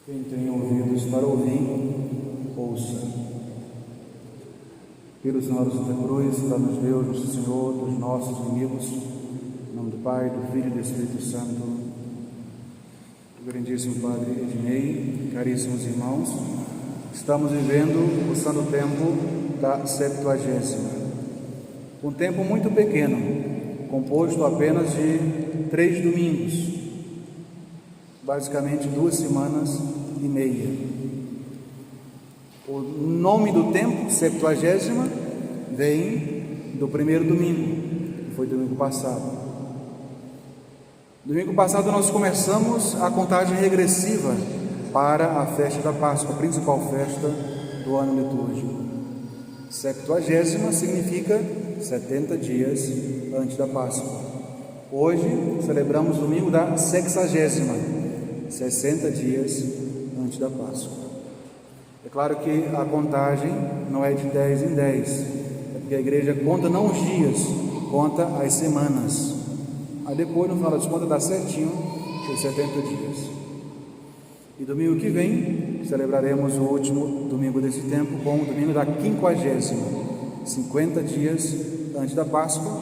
Quem tem ouvidos para ouvir, ouça. Pelo Senhor da Santa Cruz, dá-nos Deus, nosso Senhor, dos nossos inimigos, em nome do Pai, do Filho e do Espírito Santo. Grandíssimo Padre Ednei, caríssimos irmãos, estamos vivendo o santo tempo da Septuagésima. Um tempo muito pequeno, composto apenas de 3 domingos, basicamente 2 semanas e meia. O nome do tempo, Septuagésima, vem do primeiro domingo, que foi domingo passado. Domingo passado nós começamos a contagem regressiva para a festa da Páscoa, a principal festa do ano litúrgico. Septuagésima significa 70 dias antes da Páscoa. Hoje celebramos o domingo da sexagésima, 60 dias antes da Páscoa. É claro que a contagem não é de 10 em 10, é porque a igreja conta não os dias, conta as semanas. Aí depois, no final das contas, dá certinho os 70 dias. E domingo que vem, celebraremos o último domingo desse tempo com o domingo da quinquagésima, 50 dias antes da Páscoa,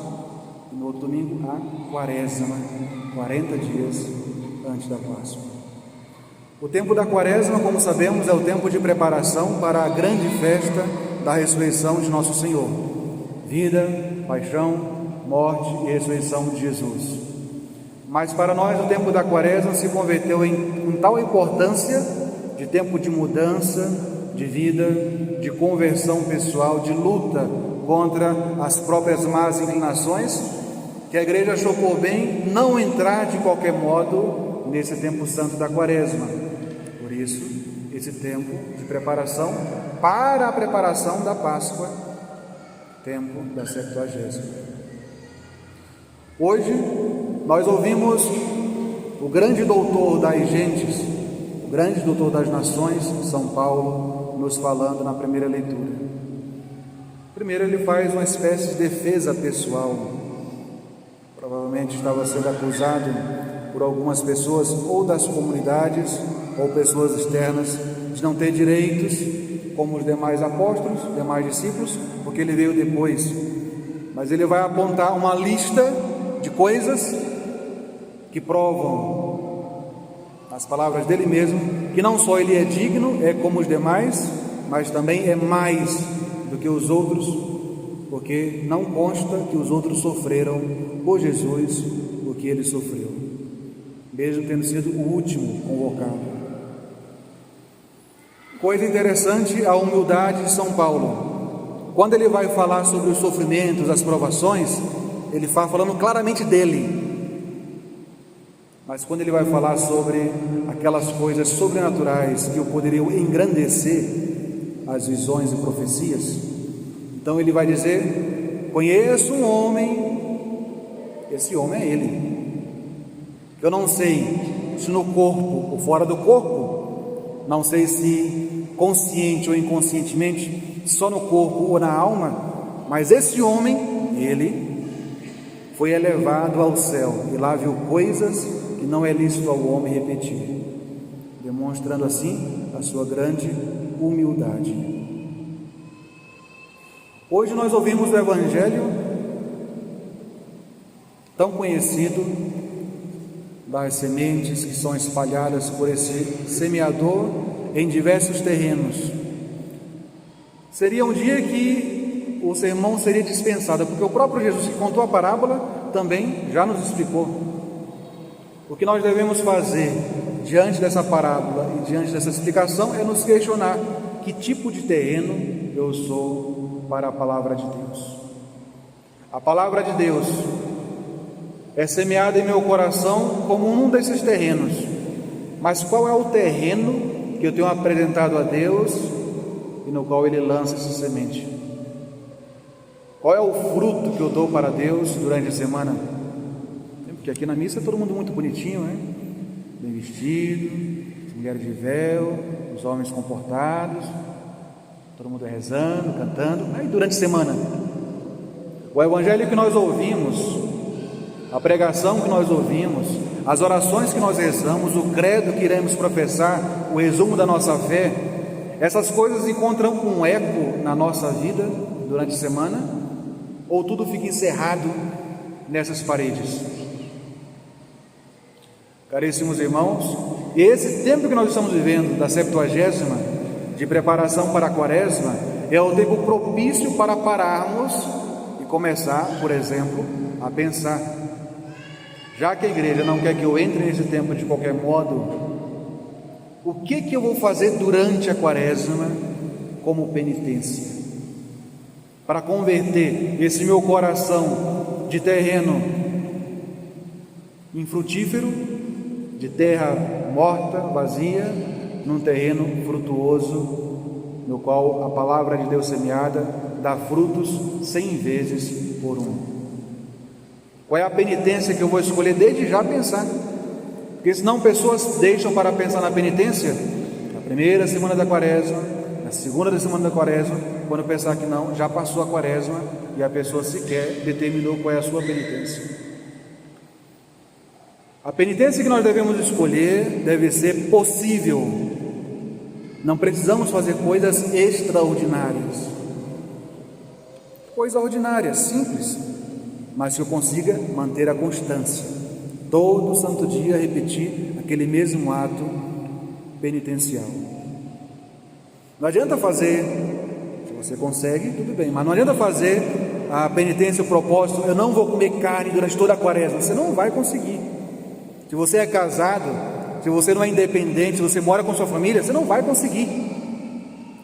e no outro domingo a quaresma, 40 dias antes da Páscoa. O tempo da quaresma, como sabemos, é o tempo de preparação para a grande festa da ressurreição de nosso Senhor. Vida, paixão, morte e ressurreição de Jesus. Mas para nós o tempo da quaresma se converteu em tal importância de tempo de mudança, de vida, de conversão pessoal, de luta contra as próprias más inclinações, que a igreja achou por bem não entrar de qualquer modo nesse tempo santo da quaresma. Por isso, esse tempo de preparação para a preparação da Páscoa, tempo da Septuagésima. Hoje nós ouvimos o grande doutor das gentes, o grande doutor das nações, São Paulo, nos falando na primeira leitura. Primeiro ele faz uma espécie de defesa pessoal. Provavelmente estava sendo acusado por algumas pessoas, ou das comunidades, ou pessoas externas, de não ter direitos como os demais apóstolos, demais discípulos, porque ele veio depois. Mas ele vai apontar uma lista de coisas que provam, as palavras dele mesmo, que não só ele é digno, é como os demais, mas também é mais do que os outros, porque não consta que os outros sofreram por Jesus o que ele sofreu, mesmo tendo sido o último convocado. Coisa interessante, a humildade de São Paulo. Quando ele vai falar sobre os sofrimentos, as provações, ele está falando claramente dele. Mas quando ele vai falar sobre aquelas coisas sobrenaturais que o poderiam engrandecer, as visões e profecias, então ele vai dizer: conheço um homem, esse homem é ele. Eu não sei se no corpo ou fora do corpo, não sei se consciente ou inconscientemente, só no corpo ou na alma, mas esse homem, ele foi elevado ao céu e lá viu coisas que não é lícito ao homem repetir, demonstrando assim a sua grande humildade. Hoje nós ouvimos o Evangelho tão conhecido das sementes que são espalhadas por esse semeador em diversos terrenos. Seria um dia que o sermão seria dispensado, porque o próprio Jesus que contou a parábola também já nos explicou. O que nós devemos fazer diante dessa parábola e diante dessa explicação é nos questionar: que tipo de terreno eu sou para a palavra de Deus? A palavra de Deus é semeada em meu coração como um desses terrenos, mas qual é o terreno que eu tenho apresentado a Deus e no qual Ele lança essa semente? Qual é o fruto que eu dou para Deus durante a semana? Porque aqui na missa é todo mundo muito bonitinho, né? Bem vestido, as mulheres de véu, os homens comportados, todo mundo rezando, cantando. Aí durante a semana, o evangelho que nós ouvimos, a pregação que nós ouvimos, as orações que nós rezamos, o credo que iremos professar o resumo da nossa fé, essas coisas encontram um eco na nossa vida durante a semana, ou tudo fica encerrado nessas paredes? Caríssimos irmãos, esse tempo que nós estamos vivendo, da 70ª, de preparação para a Quaresma, é o tempo propício para pararmos e começar, por exemplo, a pensar. Já que a igreja não quer que eu entre nesse tempo de qualquer modo, o que eu vou fazer durante a Quaresma como penitência? Para converter esse meu coração de terreno infrutífero, de terra morta, vazia, num terreno frutuoso, no qual a palavra de Deus semeada dá frutos 100 vezes por 1. Qual é a penitência que eu vou escolher desde já pensar? Porque senão pessoas deixam para pensar na penitência na primeira semana da Quaresma, na segunda semana da Quaresma, quando pensar que não, já passou a Quaresma e a pessoa sequer determinou qual é a sua penitência. A penitência que nós devemos escolher deve ser possível. Não precisamos fazer coisas extraordinárias. Coisa ordinária, simples, mas que eu consiga manter a constância. Todo santo dia repetir aquele mesmo ato penitencial. Não adianta fazer, se você consegue, tudo bem, mas não adianta fazer a penitência, o propósito, eu não vou comer carne durante toda a Quaresma. Você não vai conseguir. Se você é casado, se você não é independente, se você mora com sua família, você não vai conseguir.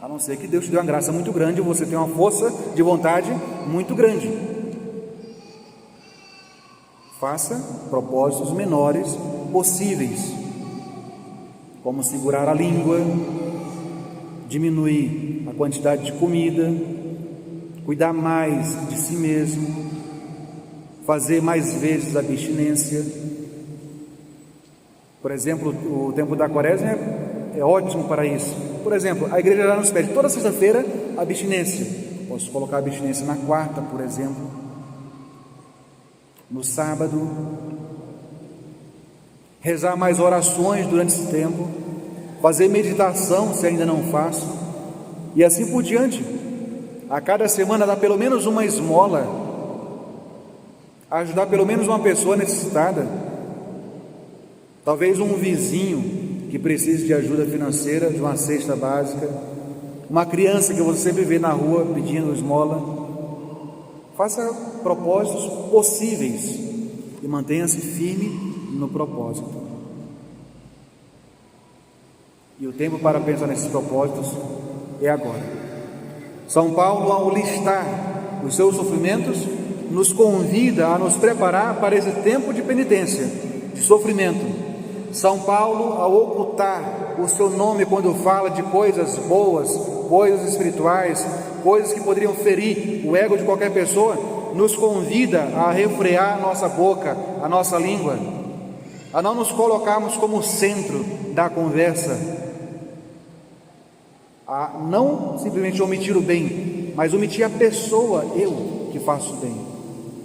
A não ser que Deus te dê uma graça muito grande, você tem uma força de vontade muito grande. Faça propósitos menores possíveis, como segurar a língua, diminuir a quantidade de comida, cuidar mais de si mesmo, fazer mais vezes a abstinência. Por exemplo, o tempo da Quaresma é ótimo para isso. Por exemplo, a igreja já nos pede toda sexta-feira abstinência. Posso colocar abstinência na quarta, por exemplo, no sábado, rezar mais orações durante esse tempo, fazer meditação se ainda não faço, e assim por diante. A cada semana dar pelo menos uma esmola, ajudar pelo menos uma pessoa necessitada. Talvez um vizinho que precise de ajuda financeira, de uma cesta básica, uma criança que você sempre vê na rua pedindo esmola. Faça propósitos possíveis e mantenha-se firme no propósito. E o tempo para pensar nesses propósitos é agora. São Paulo, ao listar os seus sofrimentos, nos convida a nos preparar para esse tempo de penitência, de sofrimento. São Paulo, ao ocultar o seu nome quando fala de coisas boas, coisas espirituais, coisas que poderiam ferir o ego de qualquer pessoa, nos convida a refrear a nossa boca, a nossa língua, a não nos colocarmos como centro da conversa, a não simplesmente omitir o bem, mas omitir a pessoa, eu que faço o bem.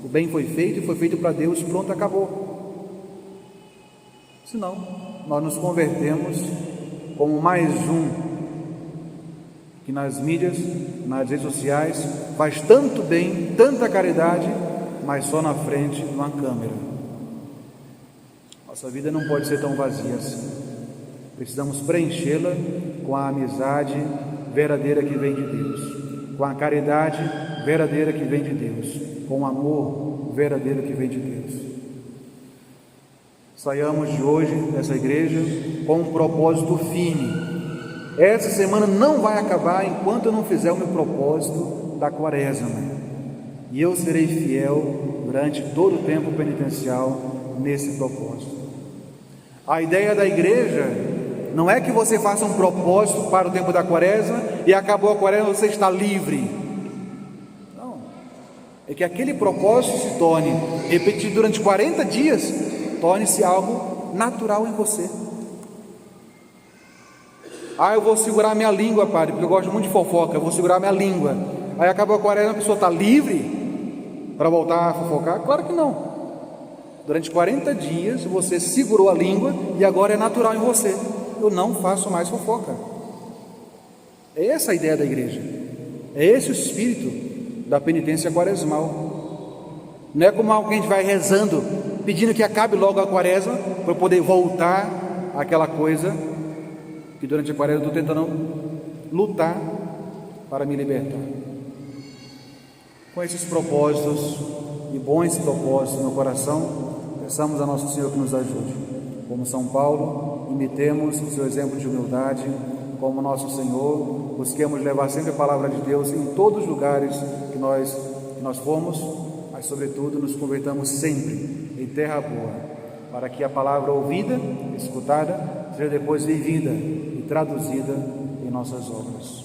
O bem foi feito e foi feito para Deus, pronto, acabou. Senão, nós nos convertemos como mais um que nas mídias, nas redes sociais, faz tanto bem, tanta caridade, mas só na frente de uma câmera. Nossa vida não pode ser tão vazia assim. Precisamos preenchê-la com a amizade verdadeira que vem de Deus, com a caridade verdadeira que vem de Deus, com o amor verdadeiro que vem de Deus. Saiamos de hoje dessa igreja com um propósito firme. Essa semana não vai acabar enquanto eu não fizer o meu propósito da Quaresma. E eu serei fiel durante todo o tempo penitencial nesse propósito. A ideia da igreja não é que você faça um propósito para o tempo da Quaresma e acabou a Quaresma, você está livre. Não. É que aquele propósito se torne repetido durante 40 dias, torne-se algo natural em você. Eu vou segurar minha língua, padre, porque eu gosto muito de fofoca, eu vou segurar minha língua. Aí acabou a Quaresma, a pessoa está livre para voltar a fofocar? Claro que não. Durante 40 dias você segurou a língua e agora é natural em você. eu não faço mais fofoca. É essa a ideia da igreja. É esse o espírito da penitência quaresmal. Não é como alguém que vai rezando, pedindo que acabe logo a quaresma, para eu poder voltar àquela coisa que durante a quaresma eu estou tentando lutar para me libertar. Com esses propósitos e bons propósitos no coração, peçamos a Nosso Senhor que nos ajude. Como São Paulo, imitemos o seu exemplo de humildade. Como Nosso Senhor, busquemos levar sempre a palavra de Deus em todos os lugares que nós formos, mas sobretudo nos convertamos sempre em terra boa, para que a palavra ouvida, escutada, seja depois vivida e traduzida em nossas obras.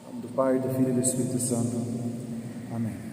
Em nome do Pai, do Filho e do Espírito Santo. Amém.